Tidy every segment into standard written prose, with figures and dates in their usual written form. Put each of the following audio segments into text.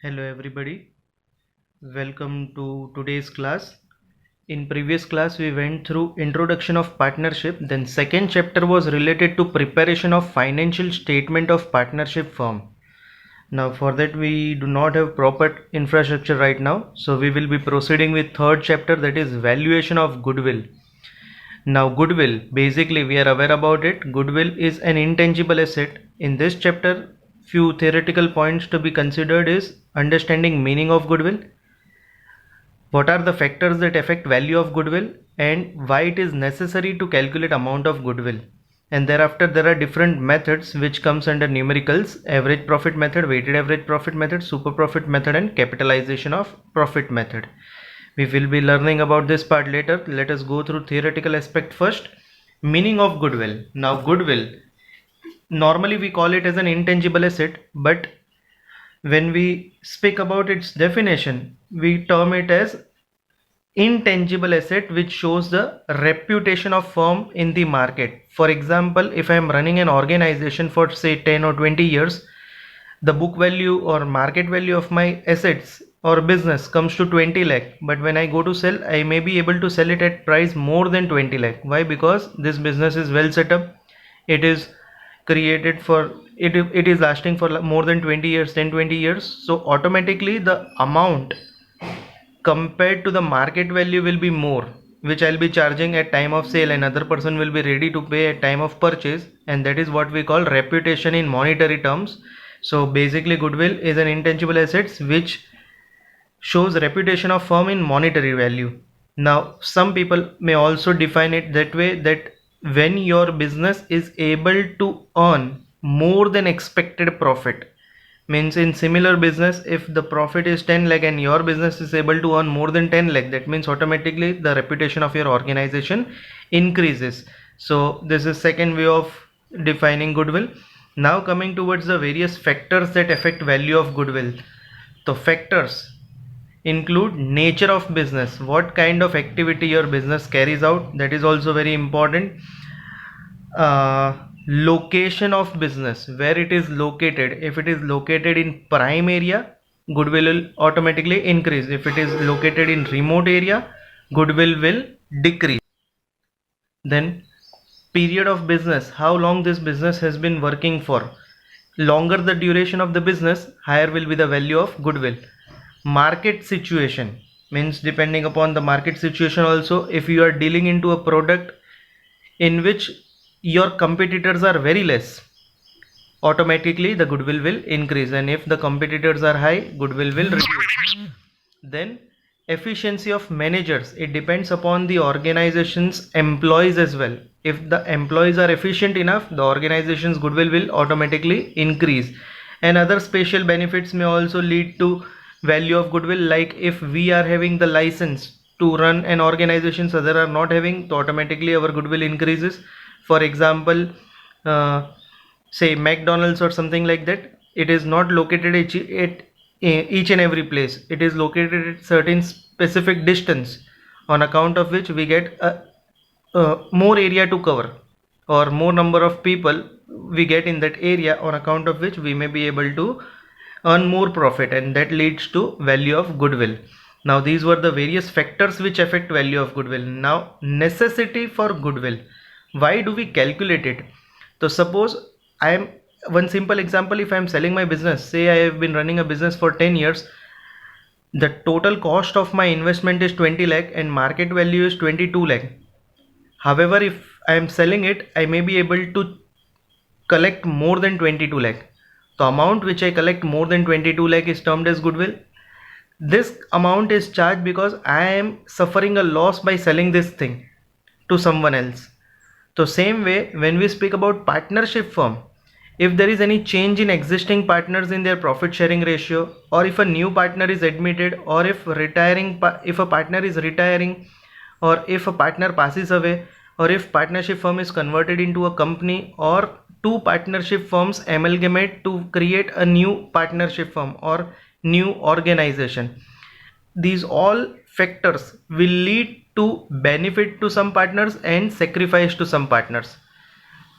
Hello everybody, welcome to today's class. In previous class we went through introduction of partnership, then second chapter was related to preparation of financial statement of partnership firm. Now for that we do not have proper infrastructure right now, so we will be proceeding with third chapter, that is valuation of goodwill. Now goodwill, basically we are aware about it. Goodwill is an intangible asset. In this chapter, few theoretical points to be considered is understanding meaning of goodwill, what are the factors that affect value of goodwill, and why it is necessary to calculate amount of goodwill. And thereafter there are different methods which comes under numericals: average profit method, weighted average profit method, super profit method, and capitalization of profit method. We will be learning about this part later. Let us go through theoretical aspect first. Meaning of goodwill. Now goodwill, normally we call it as an intangible asset, but when we speak about its definition, we term it as intangible asset which shows the reputation of firm in the market. For example, if I am running an organization for say 10 or 20 years, the book value or market value of my assets or business comes to 20 lakh, but when I go to sell, I may be able to sell it at price more than 20 lakh. Why? Because this business is well set up, it is created for it is lasting for more than 20 years, 10-20 years, so automatically the amount compared to the market value will be more, which I'll be charging at time of sale, and other person will be ready to pay at time of purchase, and that is what we call reputation in monetary terms. So basically goodwill is an intangible assets which shows reputation of firm in monetary value. Now some people may also define it that way, that when your business is able to earn more than expected profit, means in similar business if the profit is 10 lakh and your business is able to earn more than 10 lakh, that means automatically the reputation of your organization increases. So this is second way of defining goodwill. Now coming towards the various factors that affect value of goodwill. So factors include nature of business, what kind of activity your business carries out, that is also very important. Location of business, where it is located. If it is located in prime area, goodwill will automatically increase. If it is located in remote area, goodwill will decrease. Then period of business, how long this business has been working for. Longer the duration of the business, higher will be the value of goodwill. Market situation, means depending upon the market situation also, if you are dealing into a product in which your competitors are very less, automatically the goodwill will increase, and if the competitors are high, goodwill will reduce. Then efficiency of managers, it depends upon the organization's employees as well. If the employees are efficient enough, the organization's goodwill will automatically increase. And other special benefits may also lead to value of goodwill, like if we are having the license to run an organization, so others are not having, so automatically our goodwill increases. For example, say McDonald's or something like that, it is not located at each and every place, it is located at certain specific distance, on account of which we get more area to cover, or more number of people we get in that area, on account of which we may be able to earn more profit, and that leads to value of goodwill. Now these were the various factors which affect value of goodwill. Now necessity for goodwill, why do we calculate it? So suppose I am, one simple example, if I am selling my business, say I have been running a business for 10 years, the total cost of my investment is 20 lakh and market value is 22 lakh. However, if I am selling it, I may be able to collect more than 22 lakh. The amount which I collect more than 22 lakh is termed as goodwill. This amount is charged because I am suffering a loss by selling this thing to someone else. So same way, when we speak about partnership firm, if there is any change in existing partners in their profit sharing ratio, or if a new partner is admitted, or if a partner is retiring, or if a partner passes away, or if partnership firm is converted into a company, or two partnership firms amalgamate to create a new partnership firm or new organization, these all factors will lead to benefit to some partners and sacrifice to some partners.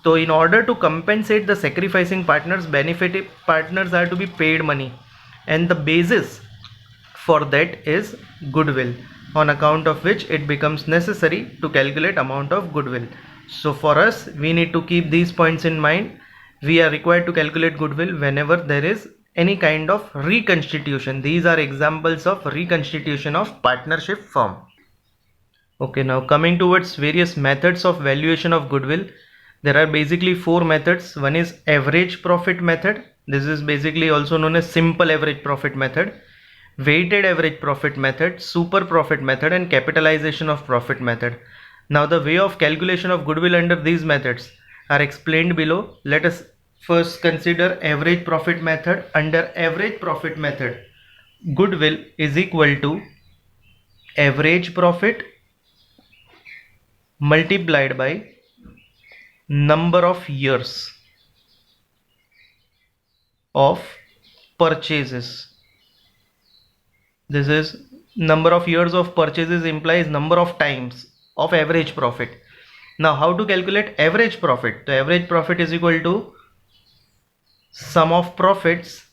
So in order to compensate the sacrificing partners, benefited partners are to be paid money. and the basis for that is goodwill, on account of which it becomes necessary to calculate amount of goodwill. So for us, we need to keep these points in mind. We are required to calculate goodwill whenever there is any kind of reconstitution. These are examples of reconstitution of partnership firm. Okay, now coming towards various methods of valuation of goodwill, there are basically four methods. One is average profit method. This is basically also known as simple average profit method, weighted average profit method, super profit method, and capitalization of profit method. Now the way of calculation of goodwill under these methods are explained below. Let us first consider average profit method. Under average profit method, goodwill is equal to average profit multiplied by number of years of purchases. This is number of years of purchases implies number of times of average profit. Now how to calculate average profit? The average profit is equal to sum of profits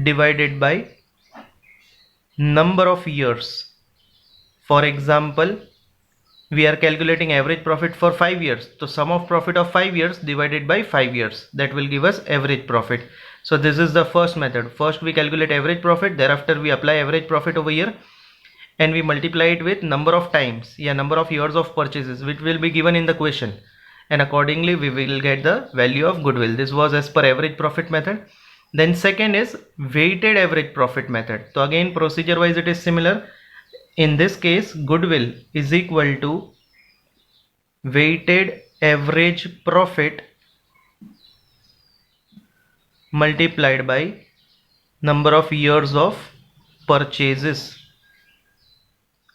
divided by number of years. For example, we are calculating average profit for 5 years. So sum of profit of 5 years divided by 5 years, that will give us average profit. So this is the first method. First we calculate average profit, thereafter we apply average profit over here and we multiply it with number of times, number of years of purchases, which will be given in the question, and accordingly we will get the value of goodwill. This was as per average profit method. Then second is weighted average profit method. So again, procedure wise it is similar. In this case, goodwill is equal to weighted average profit multiplied by number of years of purchases.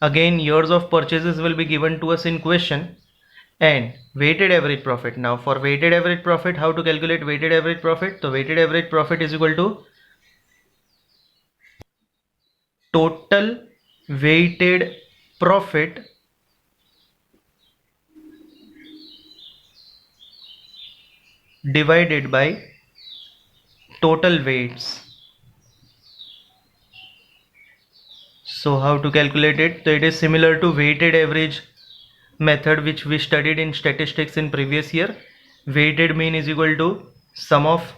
Again, years of purchases will be given to us in question, and weighted average profit. Now for weighted average profit, how to calculate weighted average profit? So weighted average profit is equal to total weighted profit divided by total weights. So how to calculate it? So it is similar to weighted average method which we studied in statistics in previous year. Weighted mean is equal to sum of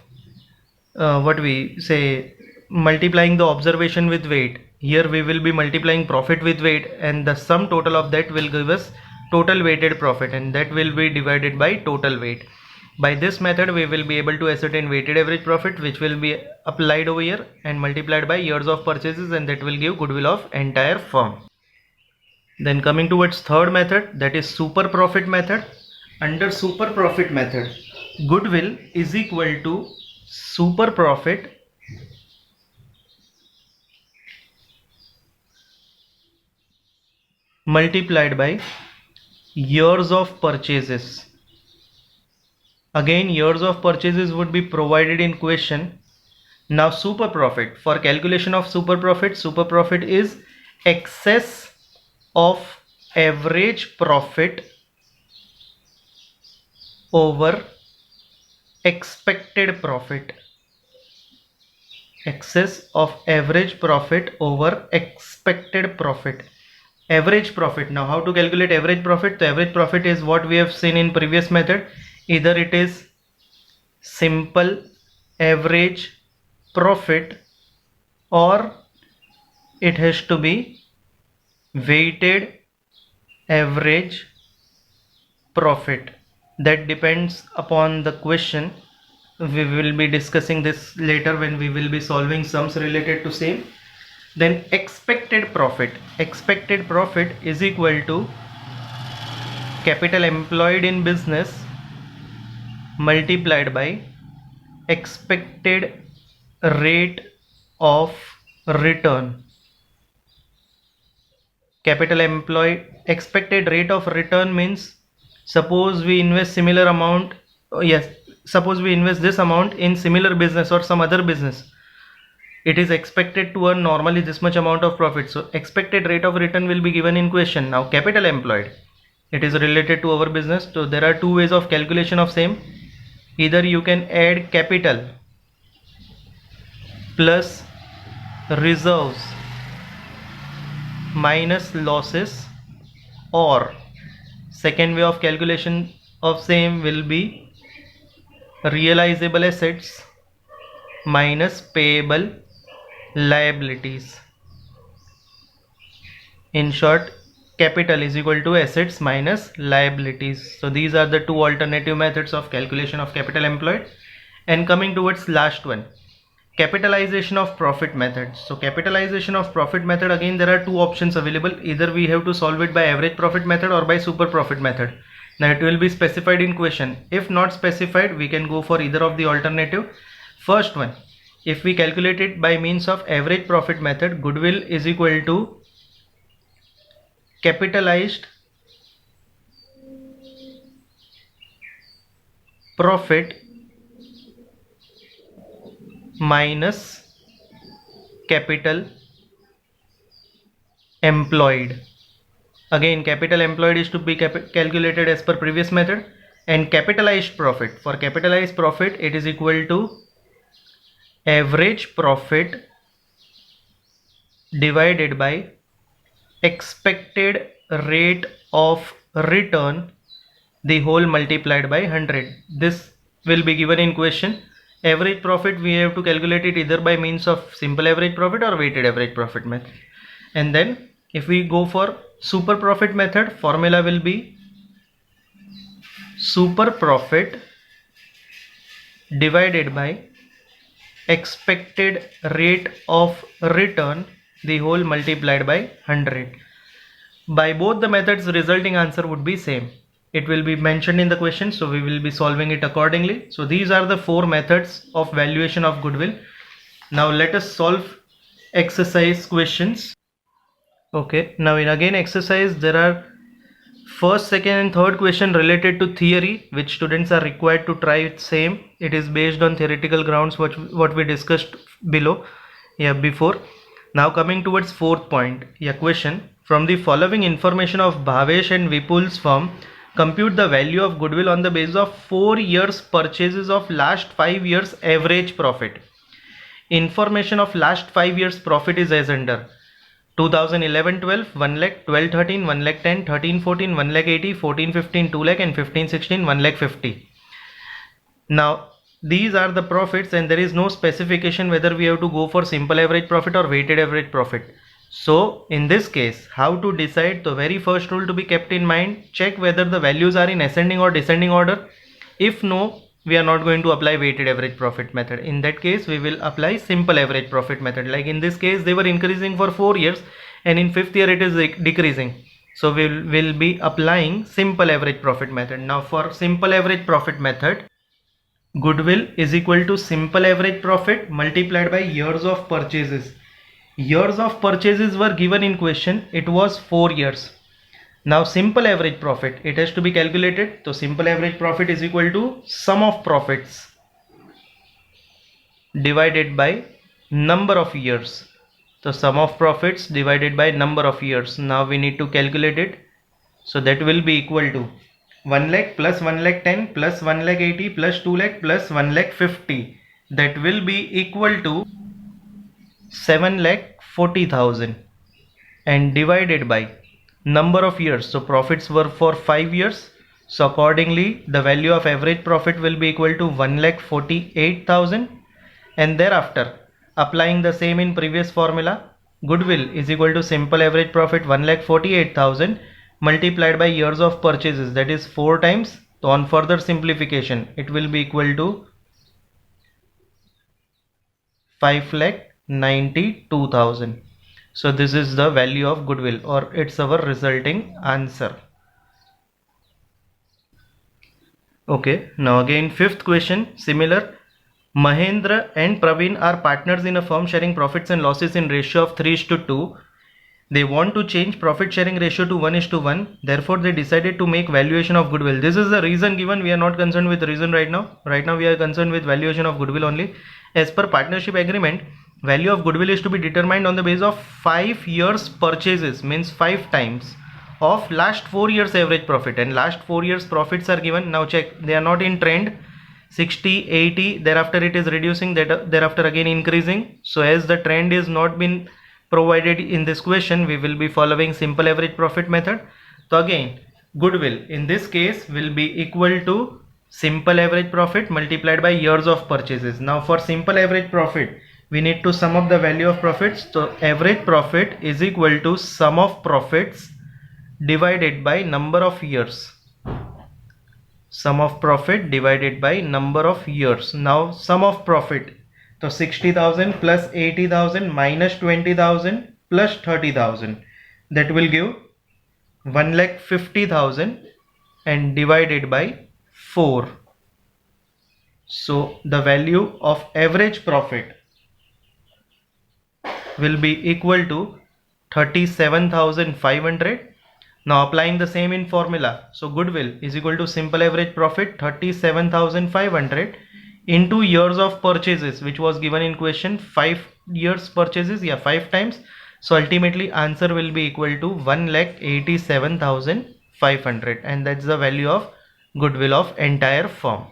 multiplying the observation with weight. Here we will be multiplying profit with weight, and the sum total of that will give us total weighted profit, and that will be divided by total weight. By this method we will be able to ascertain weighted average profit, which will be applied over here and multiplied by years of purchases, and that will give goodwill of entire firm. Then coming towards third method, that is super profit method. Under super profit method, goodwill is equal to super profit multiplied by years of purchases. Again, years of purchases would be provided in question. Now super profit, for calculation of super profit is excess of average profit over expected profit. Excess of average profit over expected profit. Average profit. Now how to calculate average profit? The average profit is what we have seen in previous method. Either it is simple average profit or it has to be weighted average profit. That depends upon the question. We will be discussing this later when we will be solving sums related to same. Then expected profit. Expected profit is equal to capital employed in business multiplied by expected rate of return. Capital employed, expected rate of return means, suppose we invest similar amount, suppose we invest this amount in similar business or some other business, it is expected to earn normally this much amount of profit. So expected rate of return will be given in question. Now capital employed, it is related to our business. So there are two ways of calculation of same. Either you can add capital plus reserves minus losses, or second way of calculation of same will be realizable assets minus payable liabilities. In short, capital is equal to assets minus liabilities. So these are the two alternative methods of calculation of capital employed. And coming towards last one, capitalization of profit method. So capitalization of profit method, again there are two options available. Either we have to solve it by average profit method or by super profit method. Now it will be specified in question. If not specified, we can go for either of the alternative. First one, if we calculate it by means of average profit method, goodwill is equal to capitalized profit minus capital employed. Again, capital employed is to be calculated as per previous method, and capitalized profit, for capitalized profit it is equal to average profit divided by expected rate of return, the whole multiplied by 100. This will be given in question. Average profit we have to calculate it either by means of simple average profit or weighted average profit method. And then if we go for super profit method, formula will be super profit divided by expected rate of return, the whole multiplied by 100. By both the methods, resulting answer would be same. It will be mentioned in the question, so we will be solving it accordingly. So these are the four methods of valuation of goodwill. Now let us solve exercise questions. Okay, now in again exercise there are first, second and third question related to theory, which students are required to try it same. It is based on theoretical grounds what we discussed below before. Now coming towards fourth point, question. From the following information of Bhavesh and Vipul's firm, compute the value of goodwill on the basis of 4 years purchases of last 5 years average profit. Information of last 5 years profit is as under: 2011-12 1 lakh, 12-13 1 lakh 10, 13-14 1 lakh 80, 14-15 2 lakh, and 15-16 1 lakh 50. Now these are the profits, and there is no specification whether we have to go for simple average profit or weighted average profit. So in this case, how to decide? The very first rule to be kept in mind, check whether the values are in ascending or descending order. If no, we are not going to apply weighted average profit method. In that case, we will apply simple average profit method. Like in this case, they were increasing for 4 years, and in 5th year it is decreasing. So we will be applying simple average profit method. Now for simple average profit method, goodwill is equal to simple average profit multiplied by years of purchases. Years of purchases were given in question. It was 4 years. Now simple average profit, it has to be calculated. So simple average profit is equal to sum of profits divided by number of years. So sum of profits divided by number of years. Now we need to calculate it. So that will be equal to 1 lakh plus 1 lakh 10 plus 1 lakh 80 plus 2 lakh plus 1 lakh 50. That will be equal to 7 lakh 40,000, and divided by number of years. So profits were for 5 years. So accordingly the value of average profit will be equal to 1 lakh 48,000, and thereafter applying the same in previous formula, goodwill is equal to simple average profit 1 lakh 48,000 multiplied by years of purchases, that is 4 times. So on further simplification it will be equal to 5 lakh 92,000. So this is the value of goodwill, or it's our resulting answer. Okay, now again fifth question, similar. Mahendra and Praveen are partners in a firm sharing profits and losses in ratio of 3:2. They want to change profit sharing ratio to 1:1. Therefore they decided to make valuation of goodwill. This is the reason given. We are not concerned with the reason right now. Right now we are concerned with valuation of goodwill only. As per partnership agreement, value of goodwill is to be determined on the basis of 5 years purchases, means 5 times of last 4 years average profit, and last 4 years profits are given. Now check, they are not in trend. 60, 80, thereafter it is reducing, that thereafter again increasing. So as the trend is not been provided in this question, we will be following simple average profit method. So again, goodwill in this case will be equal to simple average profit multiplied by years of purchases. Now for simple average profit, we need to sum up the value of profits. So average profit is equal to sum of profits divided by number of years. Sum of profit divided by number of years. Now sum of profit, so 60,000 plus 80,000 minus 20,000 plus 30,000, that will give 1,50,000 and divided by 4. So the value of average profit will be equal to 37,500. Now applying the same in formula, so goodwill is equal to simple average profit 37,500 into years of purchases, which was given in question, 5 years purchases, 5 times. So ultimately answer will be equal to 1,87,500, and that's the value of goodwill of entire firm.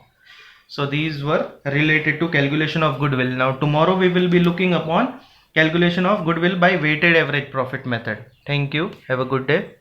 So these were related to calculation of goodwill. Now tomorrow we will be looking upon calculation of goodwill by weighted average profit method. Thank you. Have a good day.